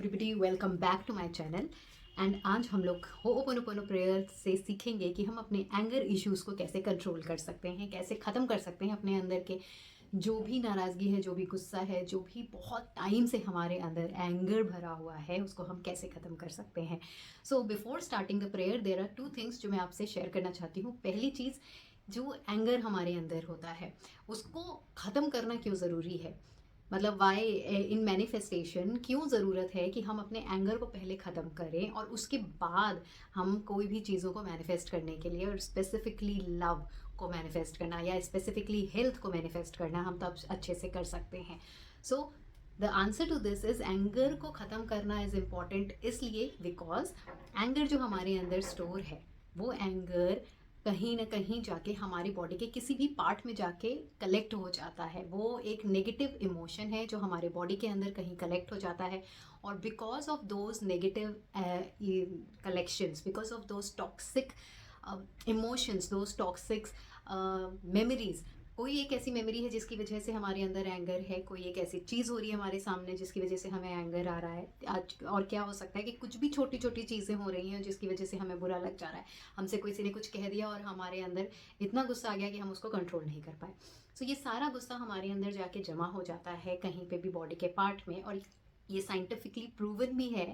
Everybody, welcome back to my channel. And आज हम लोग होओपोनोपोनो प्रेयर से सीखेंगे कि हम अपने एंगर इश्यूज़ को कैसे कंट्रोल कर सकते हैं, कैसे ख़त्म कर सकते हैं अपने अंदर के जो भी नाराज़गी है, जो भी गुस्सा है, जो भी बहुत टाइम से हमारे अंदर एंगर भरा हुआ है, उसको हम कैसे ख़त्म कर सकते हैं। So before starting the prayer there are two things जो मैं आपसे शेयर करना चाहती हूँ। पहली चीज़, जो एंगर हमारे अंदर होता है उसको ख़त्म करना क्यों ज़रूरी है, मतलब वाई इन मैनिफेस्टेशन क्यों ज़रूरत है कि हम अपने एंगर को पहले ख़त्म करें और उसके बाद हम कोई भी चीज़ों को मैनिफेस्ट करने के लिए, और स्पेसिफिकली लव को मैनिफेस्ट करना या स्पेसिफिकली हेल्थ को मैनिफेस्ट करना हम तब अच्छे से कर सकते हैं। So the answer to this is, anger को ख़त्म करना इज़ इम्पॉर्टेंट इसलिए बिकॉज एंगर जो हमारे अंदर स्टोर है वो एंगर कहीं ना कहीं जाके हमारी बॉडी के किसी भी पार्ट में जाके कलेक्ट हो जाता है। वो एक नेगेटिव इमोशन है जो हमारे बॉडी के अंदर कहीं कलेक्ट हो जाता है, और because of those negative collections, because of those toxic emotions, those toxic memories, कोई एक ऐसी मेमोरी है जिसकी वजह से हमारे अंदर एंगर है, कोई एक ऐसी चीज़ हो रही है हमारे सामने जिसकी वजह से हमें एंगर आ रहा है आज, और क्या हो सकता है कि कुछ भी छोटी छोटी चीज़ें हो रही हैं जिसकी वजह से हमें बुरा लग जा रहा है। हमसे किसी ने कुछ कह दिया और हमारे अंदर इतना गुस्सा आ गया कि हम उसको कंट्रोल नहीं कर पाए। सो ये सारा गुस्सा हमारे अंदर जाके जमा हो जाता है कहीं पे भी बॉडी के पार्ट में, और ये साइंटिफिकली प्रूवन भी है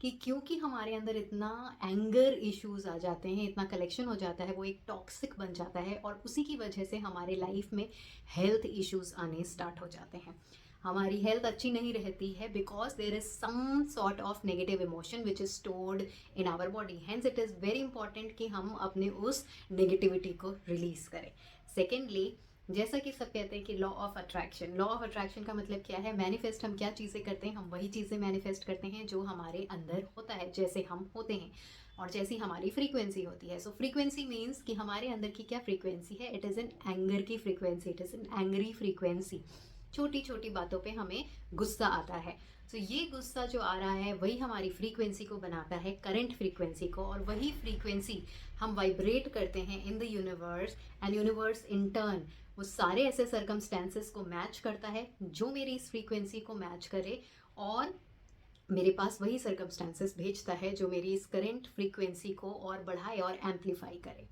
कि क्योंकि हमारे अंदर इतना एंगर इश्यूज आ जाते हैं, इतना कलेक्शन हो जाता है, वो एक टॉक्सिक बन जाता है, और उसी की वजह से हमारे लाइफ में हेल्थ इश्यूज आने स्टार्ट हो जाते हैं। हमारी हेल्थ अच्छी नहीं रहती है because there is some sort of negative emotion which is stored in our body. Hence it is very important कि हम अपने उस नेगेटिविटी को रिलीज करें। सेकेंडली, जैसा कि सब कहते हैं कि law of attraction, law of attraction का मतलब क्या है? मैनिफेस्ट हम क्या चीज़ें करते हैं, हम वही चीज़ें मैनिफेस्ट करते हैं जो हमारे अंदर होता है, जैसे हम होते हैं और जैसी हमारी फ्रीक्वेंसी होती है। सो फ्रीक्वेंसी मीन्स कि हमारे अंदर की क्या फ्रीक्वेंसी है, इट इज़ एन एंगर की frequency, it is an angry frequency. छोटी छोटी बातों पे हमें गुस्सा आता है। तो ये गुस्सा जो आ रहा है वही हमारी फ्रीक्वेंसी को बनाता है, करंट फ्रीक्वेंसी को, और वही फ्रीक्वेंसी हम वाइब्रेट करते हैं in the universe, and universe in turn वो सारे ऐसे सर्कमस्टेंसेस को मैच करता है जो मेरी इस फ्रीक्वेंसी को मैच करे, और मेरे पास वही सर्कमस्टेंसेस भेजता है जो मेरी इस करेंट फ्रीक्वेंसी को और बढ़ाए और एम्पलीफाई करे।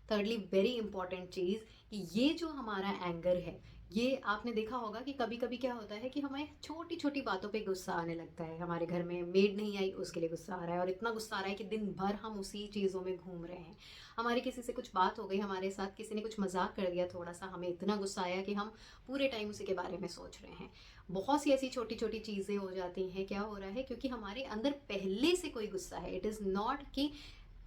थर्डली, वेरी इंपॉर्टेंट चीज़ कि ये जो हमारा एंगर है, ये आपने देखा होगा कि कभी कभी क्या होता है कि हमें छोटी छोटी बातों पे गुस्सा आने लगता है। हमारे घर में मेड नहीं आई उसके लिए गुस्सा आ रहा है, और इतना गुस्सा आ रहा है कि दिन भर हम उसी चीज़ों में घूम रहे हैं। हमारी किसी से कुछ बात हो गई, हमारे साथ किसी ने कुछ मजाक कर दिया थोड़ा सा, हमें इतना गुस्सा आया कि हम पूरे टाइम उसी के बारे में सोच रहे हैं। बहुत सी ऐसी छोटी छोटी चीज़ें हो जाती हैं। क्या हो रहा है? क्योंकि हमारे अंदर पहले से कोई गुस्सा है। इट इज़ नॉट कि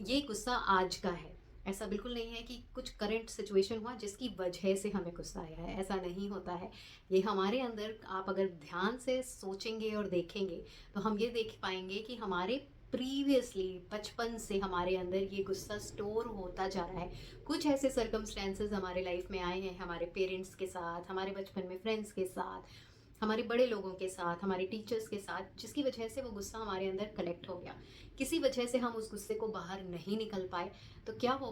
ये गुस्सा आज का है, ऐसा बिल्कुल नहीं है कि कुछ करंट सिचुएशन हुआ जिसकी वजह से हमें गुस्सा आया है, ऐसा नहीं होता है। ये हमारे अंदर, आप अगर ध्यान से सोचेंगे और देखेंगे तो हम ये देख पाएंगे कि हमारे प्रीवियसली बचपन से हमारे अंदर ये गुस्सा स्टोर होता जा रहा है। कुछ ऐसे सर्कमस्टेंसेस हमारे लाइफ में आए हैं, हमारे पेरेंट्स के साथ, हमारे बचपन में फ्रेंड्स के साथ, हमारे बड़े लोगों के साथ, हमारे टीचर्स के साथ, जिसकी वजह से वो गुस्सा हमारे अंदर कलेक्ट हो गया। किसी वजह से हम उस गुस्से को बाहर नहीं निकल पाए। तो क्या हो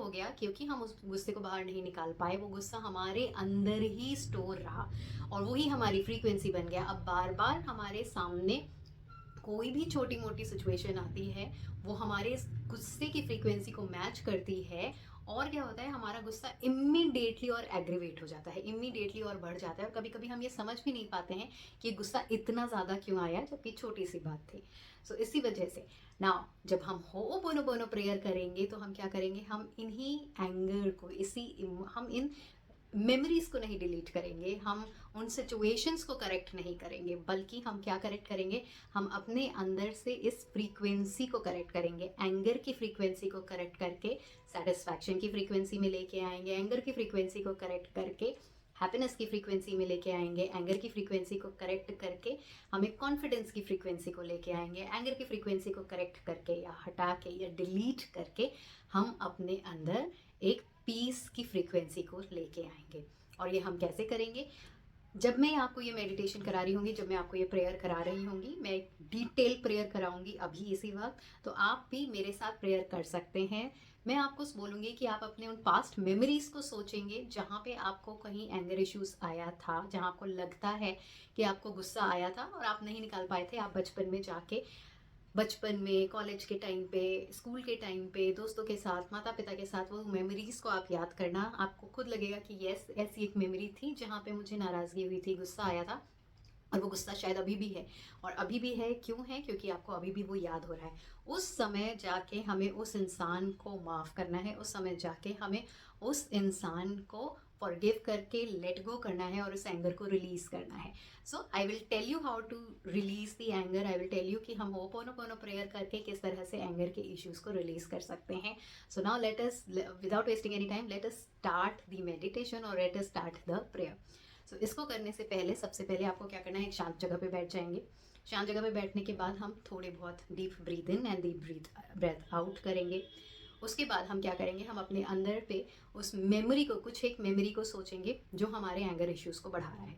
गया, क्योंकि हम उस गुस्से को बाहर नहीं निकाल पाए, वो गुस्सा हमारे अंदर ही स्टोर रहा, और वही हमारी फ्रीक्वेंसी बन गया। अब बार बार हमारे सामने कोई भी छोटी मोटी सिचुएशन आती है, वो हमारे इस गुस्से की फ्रीक्वेंसी को मैच करती है, और क्या होता है, हमारा गुस्सा इमीडिएटली और एग्रीवेट हो जाता है, इमीडिएटली और बढ़ जाता है, और कभी कभी हम ये समझ भी नहीं पाते हैं कि गुस्सा इतना ज़्यादा क्यों आया जबकि छोटी सी बात थी। सो इसी वजह से नाउ जब हम होओपोनोपोनो प्रेयर करेंगे तो हम क्या करेंगे, हम इन्हीं एंगर को, हम इन मेमोरीज को नहीं डिलीट करेंगे, हम उन सिचुएशंस को करेक्ट नहीं करेंगे, बल्कि हम क्या करेक्ट करेंगे, हम अपने अंदर से इस फ्रीक्वेंसी को करेक्ट करेंगे। एंगर की फ्रीक्वेंसी को करेक्ट करके सेटिस्फैक्शन की फ्रीक्वेंसी में लेके आएंगे, एंगर की फ्रीक्वेंसी को करेक्ट करके हैप्पीनेस की फ्रीक्वेंसी में लेके आएंगे, एंगर की फ्रीक्वेंसी को करेक्ट करके हमें कॉन्फिडेंस की फ्रीक्वेंसी को लेके आएंगे, एंगर की फ्रीक्वेंसी को करेक्ट करके या हटा के या डिलीट करके हम अपने अंदर एक पीस की फ्रीक्वेंसी को लेके आएंगे। और ये हम कैसे करेंगे? जब मैं आपको ये मेडिटेशन करा रही होंगी, जब मैं आपको ये प्रेयर करा रही होंगी, मैं एक डिटेल प्रेयर कराऊंगी अभी इसी वक्त, तो आप भी मेरे साथ प्रेयर कर सकते हैं। मैं आपको बोलूँगी कि आप अपने उन पास्ट मेमोरीज़ को सोचेंगे जहाँ पे आपको कहीं एंगर इश्यूज़ आया था, जहाँ आपको लगता है कि आपको गुस्सा आया था और आप नहीं निकाल पाए थे। आप बचपन में जाके, बचपन में, कॉलेज के टाइम पे, स्कूल के टाइम पे, दोस्तों के साथ, माता पिता के साथ वो मेमोरीज़ को आप याद करना। आपको खुद लगेगा कि यस, ऐसी एक मेमोरी थी जहाँ पे मुझे नाराज़गी हुई थी, गुस्सा आया था, और वो गुस्सा शायद अभी भी है। और अभी भी है, क्यों है? क्योंकि आपको अभी भी वो याद हो रहा है। उस समय जाके हमें उस इंसान को माफ़ करना है, उस समय जाके हमें उस इंसान को फॉरगिव करके लेट गो करना है और उस एंगर को रिलीज करना है। So I will tell you how to release the anger. I will tell you कि हम होपोनोपोनो प्रेयर करके किस तरह से एंगर के इश्यूज को रिलीज कर सकते हैं। So now let us, without wasting any time, let us start the meditation और let us start the prayer. So इसको करने से पहले, सबसे पहले आपको क्या करना है, एक शांत जगह पे बैठ जाएंगे। शांत जगह पे बैठने के बाद हम थोड़े बहुत deep breathe in and deep breathe out करेंगे। उसके बाद हम क्या करेंगे, हम अपने अंदर पे उस मेमोरी को, कुछ एक मेमोरी को सोचेंगे जो हमारे एंगर इश्यूज़ को बढ़ा रहा है।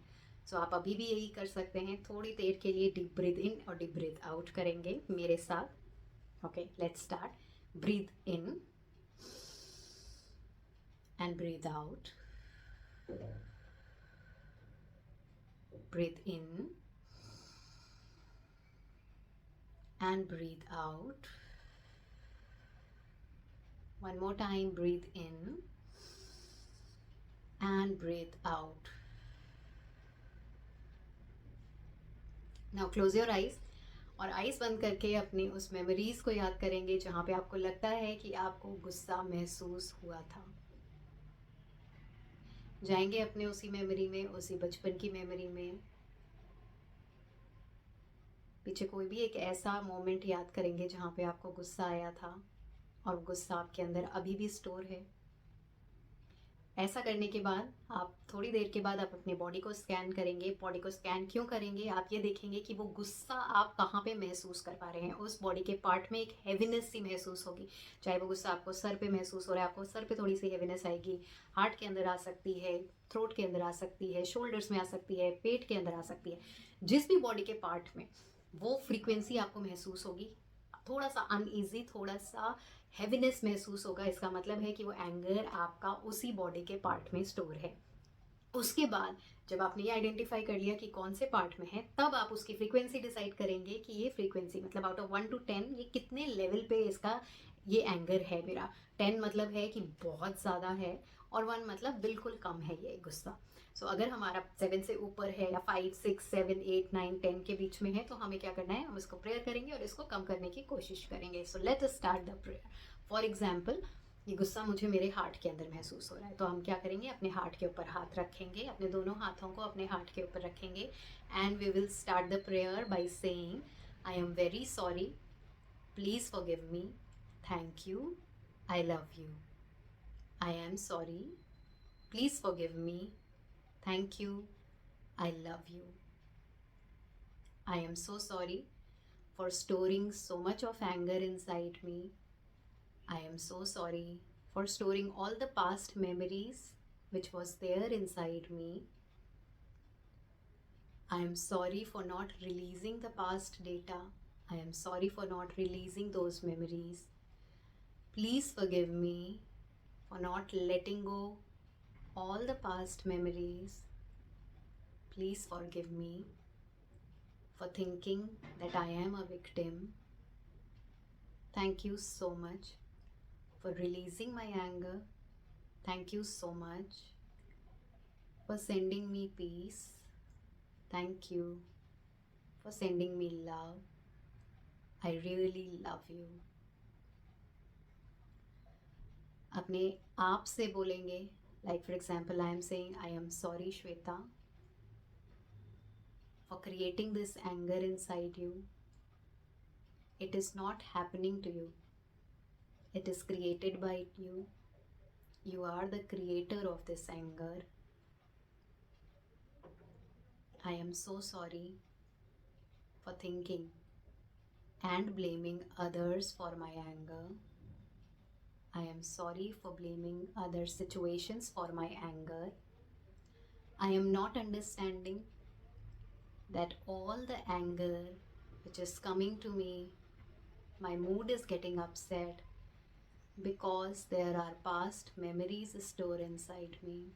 सो आप अभी भी यही कर सकते हैं, थोड़ी देर के लिए डीप ब्रीथ इन और डीप ब्रीथ आउट करेंगे मेरे साथ। Okay, let's start. Breathe in and breathe out. Breathe in and breathe out. One more time, breathe in and breathe out. Now close your eyes और आइज़ बंद करके अपनी उस memories को याद करेंगे जहाँ पे आपको लगता है कि आपको गुस्सा महसूस हुआ था। जाएंगे अपने उसी मेमोरी में, उसी बचपन की मेमोरी में। पीछे कोई भी एक ऐसा मोमेंट याद करेंगे जहाँ पे आपको गुस्सा आया था और गुस्सा आपके अंदर अभी भी स्टोर है। ऐसा करने के बाद आप थोड़ी देर के बाद आप अपने बॉडी को स्कैन करेंगे। बॉडी को स्कैन क्यों करेंगे? आप ये देखेंगे कि वो गुस्सा आप कहाँ पे महसूस कर पा रहे हैं। उस बॉडी के पार्ट में एक हैवीनेस सी महसूस होगी। चाहे वो गुस्सा आपको सर पे महसूस हो रहा है, आपको सर पे थोड़ी सी हैवीनेस आएगी, हार्ट के अंदर आ सकती है, थ्रोट के अंदर आ सकती है, शोल्डर्स में आ सकती है, पेट के अंदर आ सकती है। जिस भी बॉडी के पार्ट में वो फ्रीक्वेंसी आपको महसूस होगी, थोड़ा सा अनईजी, थोड़ा सा हैवीनेस महसूस होगा, इसका मतलब है कि वो एंगर आपका उसी बॉडी के पार्ट में स्टोर है। उसके बाद जब आपने ये आइडेंटिफाई कर लिया कि कौन से पार्ट में है, तब आप उसकी फ्रीक्वेंसी डिसाइड करेंगे कि ये फ्रीक्वेंसी मतलब आउट ऑफ 1 to 10 ये कितने लेवल पे इसका ये एंगर है मेरा। 10 मतलब है कि बहुत ज़्यादा है और 1 मतलब बिल्कुल कम है ये गुस्सा। सो अगर हमारा 7 से ऊपर है या 5, 6, 7, 8, 9, 10 के बीच में है, तो हमें क्या करना है, हम इसको प्रेयर करेंगे और इसको कम करने की कोशिश करेंगे। So let us start the prayer. For example, ये गुस्सा मुझे मेरे हार्ट के अंदर महसूस हो रहा है, तो हम क्या करेंगे, अपने हार्ट के ऊपर हाथ रखेंगे, अपने दोनों हाथों को अपने हार्ट के ऊपर रखेंगे and we will start the prayer by saying, I am very sorry, please forgive me, thank you, I love you. I am sorry, please forgive me, thank you, I love you. I am so sorry for storing so much of anger inside me. I am so sorry for storing all the past memories which was there inside me. I am sorry for not releasing the past data. I am sorry for not releasing those memories. Please forgive me for not letting go all the past memories. Please forgive me for thinking that I am a victim. Thank you so much for releasing my anger. Thank you so much for sending me peace. Thank you for sending me love. I really love you. अपने आप से बोलेंगे, like for example, I am saying, I am sorry Shweta for creating this anger inside you. It is not happening to you. It is created by you. You are the creator of this anger. I am so sorry for thinking and blaming others for my anger. I am sorry for blaming other situations for my anger. I am not understanding that all the anger which is coming to me. My mood is getting upset because there are past memories stored inside me.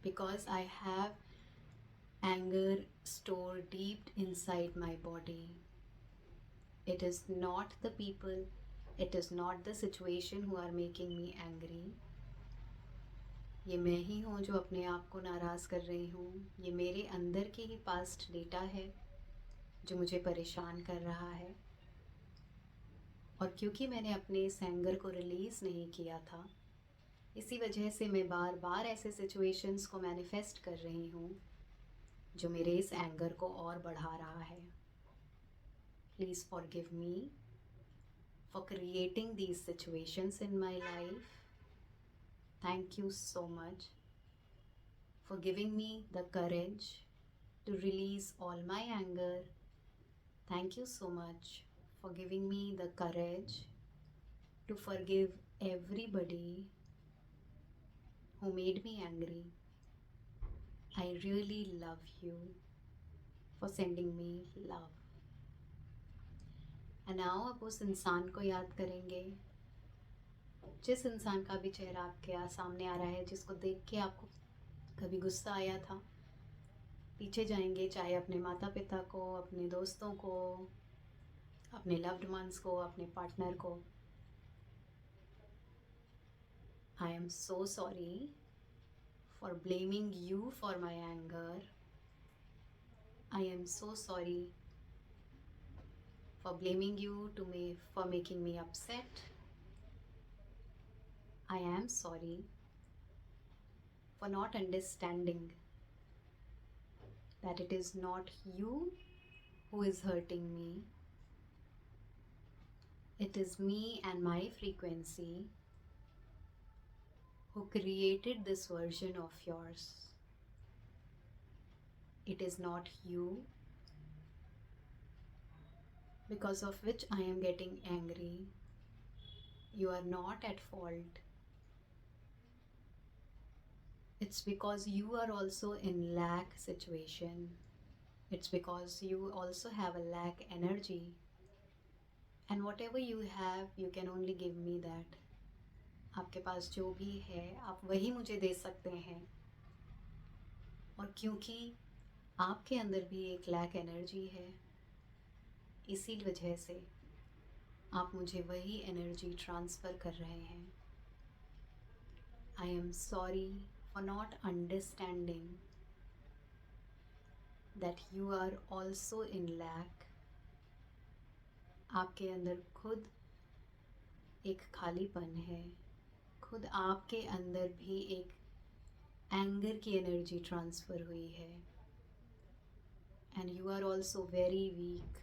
Because I have anger stored deep inside my body. It is not the people, it is not the situation who are making me angry. ये मैं ही हूँ जो अपने आप को नाराज़ कर रही हूँ. ये मेरे अंदर की ही पास्ट डेटा है जो मुझे परेशान कर रहा है. और क्योंकि मैंने अपने इस एंगर को रिलीज़ नहीं किया था, इसी वजह से मैं बार बार ऐसे सिचुएशंस को मैनिफेस्ट कर रही हूँ जो मेरे इस एंगर को और बढ़ा रहा है. Please forgive me for creating these situations in my life. Thank you so much for giving me the courage to release all my anger. Thank you so much for giving me the courage to forgive everybody who made me angry. I really love you for sending me love. And now आप उस इंसान को याद करेंगे जिस इंसान का भी चेहरा आपके सामने आ रहा है, जिसको देख के आपको कभी गुस्सा आया था. पीछे जाएंगे, चाहे अपने माता पिता को, अपने दोस्तों को, अपने लव्ड वंस को, अपने पार्टनर को. I am so sorry for blaming you for my anger. I am so sorry for blaming you for making me upset. I am sorry for not understanding that it is not you who is hurting me. It is me and my frequency who created this version of yours. It is not you because of which I am getting angry. You are not at fault. It's because you are also in lack situation. It's because you also have a lack energy. And whatever you have, you can only give me that. आपके पास जो भी है, आप वही मुझे दे सकते हैं. और क्योंकि आपके अंदर भी एक लैक एनर्जी है, इसी वजह से आप मुझे वही एनर्जी ट्रांसफ़र कर रहे हैं. आई am sorry for not understanding that you are also in lack. आपके अंदर खुद एक खालीपन है. खुद आपके अंदर भी एक एंगर की एनर्जी ट्रांसफ़र हुई है. And you are also very weak.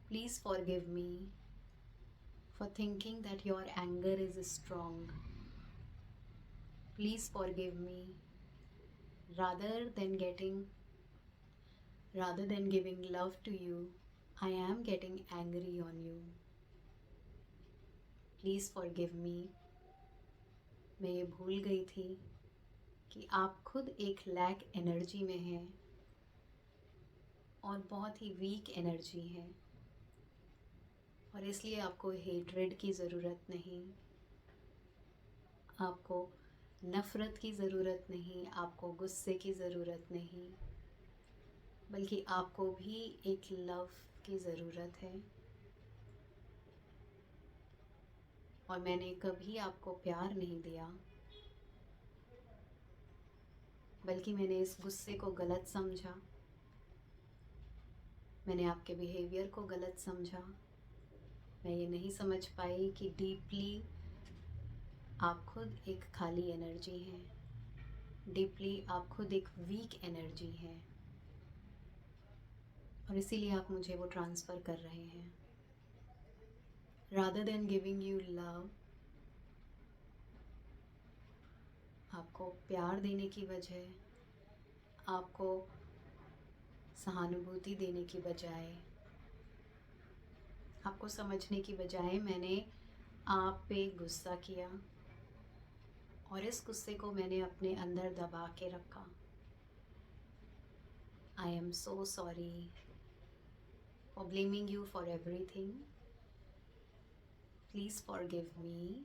Please forgive me for thinking that your anger is strong. Please forgive me. Rather than giving love to you, I am getting angry on you. Please forgive me. मैं ये भूल गई थी कि आप खुद एक lack energy में हैं और बहुत ही वीक एनर्जी है. और इसलिए आपको हेट्रेड की ज़रूरत नहीं, आपको नफ़रत की ज़रूरत नहीं, आपको गुस्से की ज़रूरत नहीं, बल्कि आपको भी एक लव की ज़रूरत है. और मैंने कभी आपको प्यार नहीं दिया, बल्कि मैंने इस गुस्से को गलत समझा. मैंने आपके बिहेवियर को गलत समझा. मैं ये नहीं समझ पाई कि डीपली आप खुद एक खाली एनर्जी हैं. डीपली आप खुद एक वीक एनर्जी हैं. और इसीलिए आप मुझे वो ट्रांसफ़र कर रहे हैं. Rather than giving you love, आपको प्यार देने की बजाय, आपको सहानुभूति देने की बजाय, आपको समझने की बजाय मैंने आप पे गुस्सा किया. और इस गुस्से को मैंने अपने अंदर दबा के रखा. I am so sorry for blaming you for everything. Please forgive me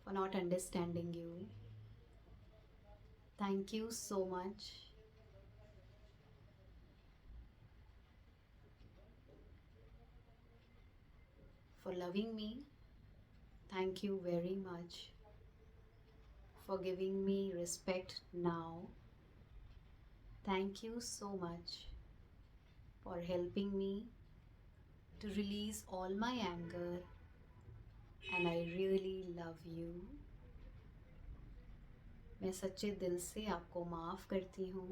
for not understanding you. Thank you so much for loving me. Thank you very much for giving me respect now. Thank you so much for helping me to release all my anger, and I really love you. मैं सच्चे दिल से आपको माफ़ करती हूँ.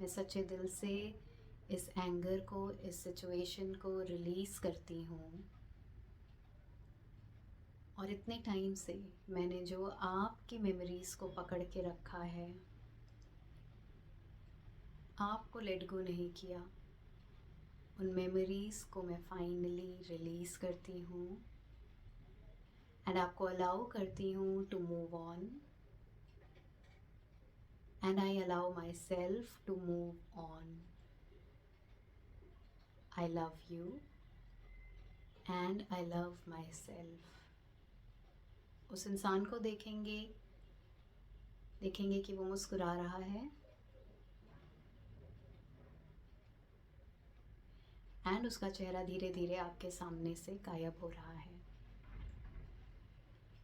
मैं सच्चे दिल से इस एंगर को, इस सिचुएशन को रिलीज़ करती हूँ. और इतने टाइम से मैंने जो आपकी मेमोरीज़ को पकड़ के रखा है, आपको लेट गो नहीं किया, उन मेमोरीज़ को मैं फाइनली रिलीज़ करती हूँ एंड आपको अलाउ करती हूँ to move on. And I allow myself to move on. I love you and I love myself. उस इंसान को देखेंगे कि वो मुस्कुरा रहा है एंड उसका चेहरा धीरे धीरे आपके सामने से गायब हो रहा है.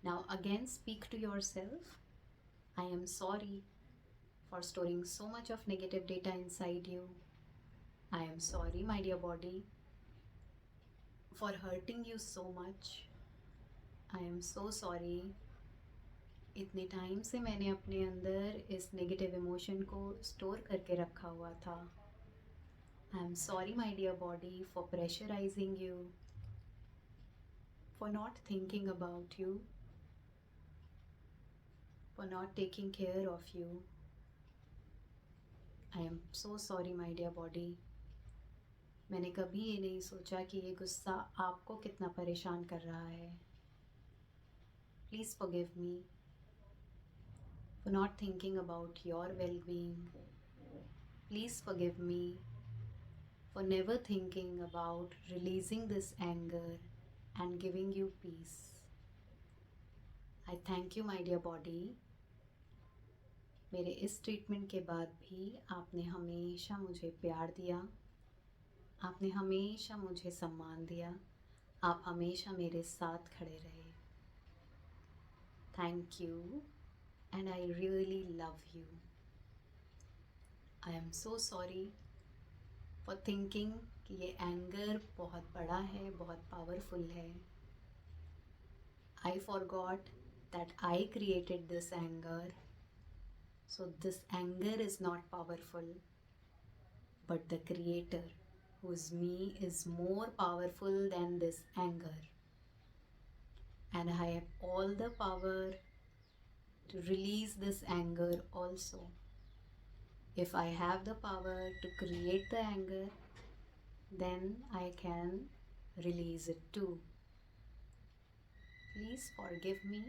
Now again speak to yourself. I am sorry for storing so much of negative data inside you. I am sorry, my dear body, for hurting you so much. I am so sorry. इतने time से मैंने अपने अंदर इस negative emotion को store करके रखा हुआ था. I am sorry, my dear body, for pressurizing you, for not thinking about you, for not taking care of you. I am so sorry, my dear body. मैंने कभी ये नहीं सोचा कि ये गुस्सा आपको कितना परेशान कर रहा है. Please forgive me for not thinking about your well-being. Please forgive me for never thinking about releasing this anger and giving you peace. I thank you, my dear body. मेरे इस ट्रीटमेंट के बाद भी आपने हमेशा मुझे प्यार दिया, आपने हमेशा मुझे सम्मान दिया, आप हमेशा मेरे साथ खड़े रहे. Thank you and I really love you. I am so sorry for thinking कि ये एंगर बहुत बड़ा है, बहुत पावरफुल है. I forgot that I created this anger. So this anger is not powerful, but the creator, who's me, is more powerful than this anger. And I have all the power to release this anger also. If I have the power to create the anger, then I can release it too. Please forgive me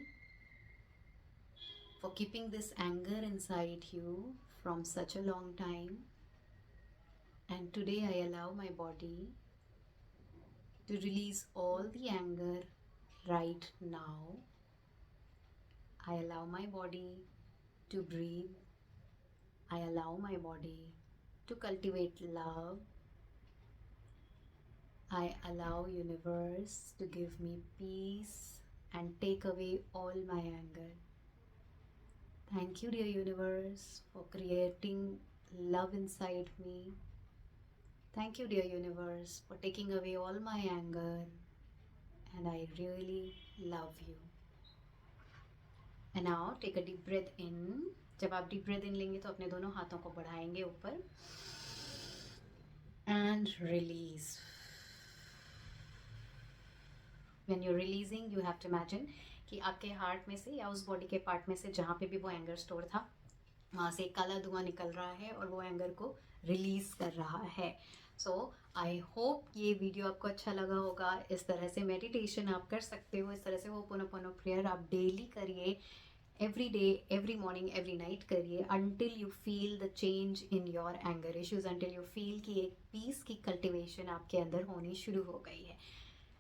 for keeping this anger inside you from such a long time. And today I allow my body to release all the anger right now. I allow my body to breathe. I allow my body to cultivate love. I allow universe to give me peace and take away all my anger. Thank you, dear universe, for creating love inside me. Thank you, dear universe, for taking away all my anger. And I really love you. And now take a deep breath in. जब आप deep breath in लेंगे तो अपने दोनों हाथों को बढ़ाएंगे ऊपर and release. When you're releasing, you have to imagine कि आपके हार्ट में से या उस बॉडी के पार्ट में से जहाँ पे भी वो एंगर स्टोर था, वहाँ से एक काला धुआं निकल रहा है और वो एंगर को रिलीज़ कर रहा है. सो आई होप ये वीडियो आपको अच्छा लगा होगा. इस तरह से मेडिटेशन आप कर सकते हो, इस तरह से वो पोनो पोनो प्रेयर आप डेली करिए. Every day, every morning, every night करिए until you feel the change in your anger issues, until you feel कि एक पीस की कल्टिवेशन आपके अंदर होनी शुरू हो गई है।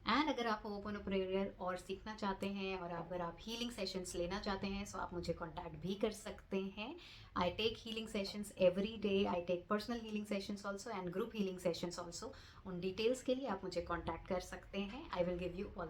एंड अगर आप ओपन प्रेयर और सीखना चाहते हैं और अगर आप हीलिंग सेशंस लेना चाहते हैं तो आप मुझे कांटेक्ट भी कर सकते हैं। I take healing sessions every day, I take personal healing sessions also and group healing sessions also. उन डिटेल्स के लिए आप मुझे कांटेक्ट कर सकते हैं। I will give you all